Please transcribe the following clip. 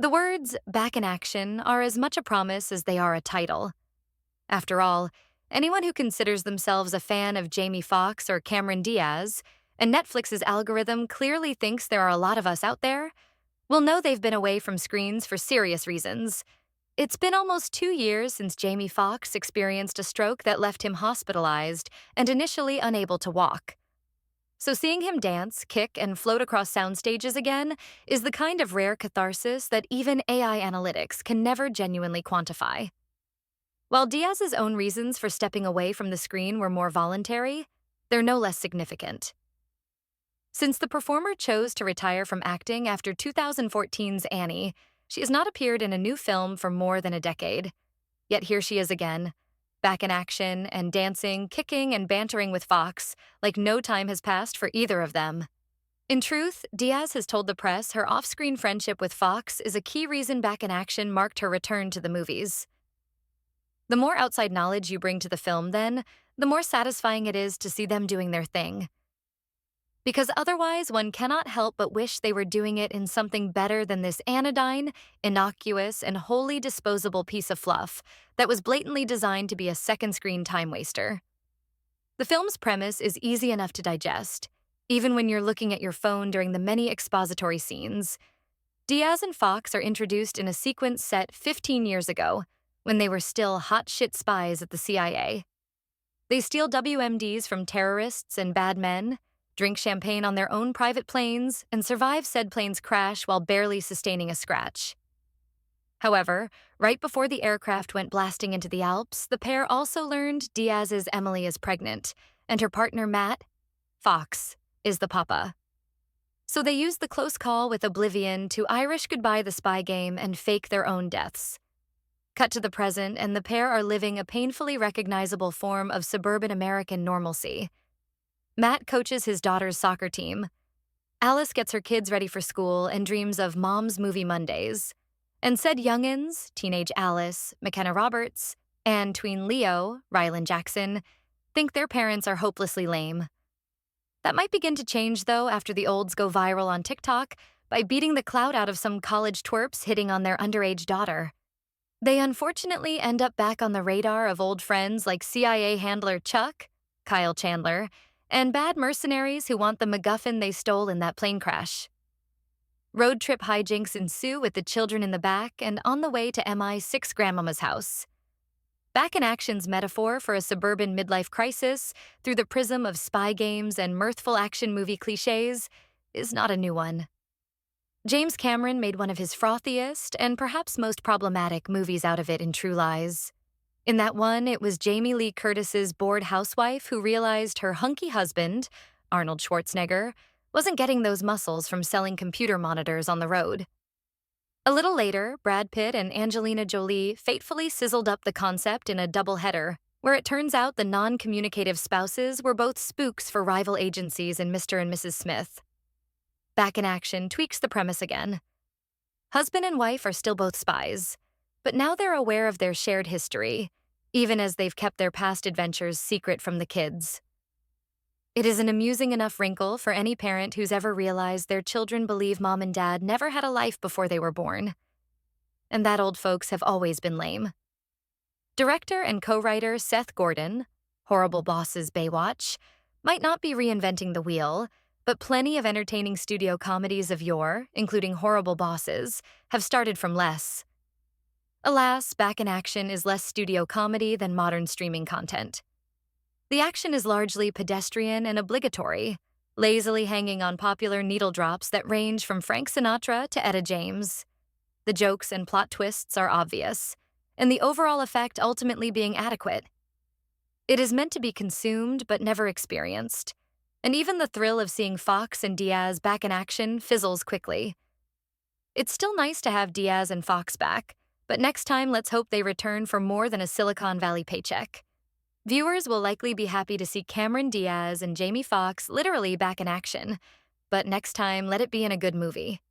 The words back in action are as much a promise as they are a title. After all, anyone who considers themselves a fan of Jamie Foxx or Cameron Diaz, and Netflix's algorithm clearly thinks there are a lot of us out there, will know they've been away from screens for serious reasons. It's been almost 2 years since Jamie Foxx experienced a stroke that left him hospitalized and initially unable to walk. So seeing him dance, kick, and float across sound stages again is the kind of rare catharsis that even AI analytics can never genuinely quantify. While Diaz's own reasons for stepping away from the screen were more voluntary, they're no less significant. Since the performer chose to retire from acting after 2014's Annie, she has not appeared in a new film for more than a decade. Yet here she is again, back in action and dancing, kicking, and bantering with Foxx, like no time has passed for either of them. In truth, Diaz has told the press her off-screen friendship with Foxx is a key reason Back in Action marked her return to the movies. The more outside knowledge you bring to the film, then, the more satisfying it is to see them doing their thing. Because otherwise, one cannot help but wish they were doing it in something better than this anodyne, innocuous, and wholly disposable piece of fluff that was blatantly designed to be a second-screen time waster. The film's premise is easy enough to digest, even when you're looking at your phone during the many expository scenes. Diaz and Foxx are introduced in a sequence set 15 years ago, when they were still hot shit spies at the CIA. They steal WMDs from terrorists and bad men, drink champagne on their own private planes, and survive said plane's crash while barely sustaining a scratch. However, right before the aircraft went blasting into the Alps, the pair also learned Diaz's Emily is pregnant, and her partner Matt, Foxx, is the papa. So they used the close call with Oblivion to Irish goodbye the spy game and fake their own deaths. Cut to the present, and the pair are living a painfully recognizable form of suburban American normalcy. Matt coaches his daughter's soccer team. Alice gets her kids ready for school and dreams of Mom's Movie Mondays. And said youngins, teenage Alice, McKenna Roberts, and tween Leo, Rylan Jackson, think their parents are hopelessly lame. That might begin to change, though, after the olds go viral on TikTok by beating the clout out of some college twerps hitting on their underage daughter. They unfortunately end up back on the radar of old friends like CIA handler Chuck, Kyle Chandler, and bad mercenaries who want the MacGuffin they stole in that plane crash. Road trip hijinks ensue with the children in the back and on the way to MI6 Grandmama's house. Back in Action's metaphor for a suburban midlife crisis through the prism of spy games and mirthful action movie cliches is not a new one. James Cameron made one of his frothiest and perhaps most problematic movies out of it in True Lies. In that one, it was Jamie Lee Curtis's bored housewife who realized her hunky husband, Arnold Schwarzenegger, wasn't getting those muscles from selling computer monitors on the road. A little later, Brad Pitt and Angelina Jolie fatefully sizzled up the concept in a double-header, where it turns out the non-communicative spouses were both spooks for rival agencies in Mr. and Mrs. Smith. Back in Action tweaks the premise again. Husband and wife are still both spies, but now they're aware of their shared history, even as they've kept their past adventures secret from the kids. It is an amusing enough wrinkle for any parent who's ever realized their children believe mom and dad never had a life before they were born. And that old folks have always been lame. Director and co-writer Seth Gordon, Horrible Bosses Baywatch, might not be reinventing the wheel, but plenty of entertaining studio comedies of yore, including Horrible Bosses, have started from less. Alas, Back in Action is less studio comedy than modern streaming content. The action is largely pedestrian and obligatory, lazily hanging on popular needle drops that range from Frank Sinatra to Etta James. The jokes and plot twists are obvious, and the overall effect ultimately being adequate. It is meant to be consumed but never experienced, and even the thrill of seeing Foxx and Diaz back in action fizzles quickly. It's still nice to have Diaz and Foxx back, but next time let's hope they return for more than a Silicon Valley paycheck. Viewers will likely be happy to see Cameron Diaz and Jamie Foxx literally back in action, but next time let it be in a good movie.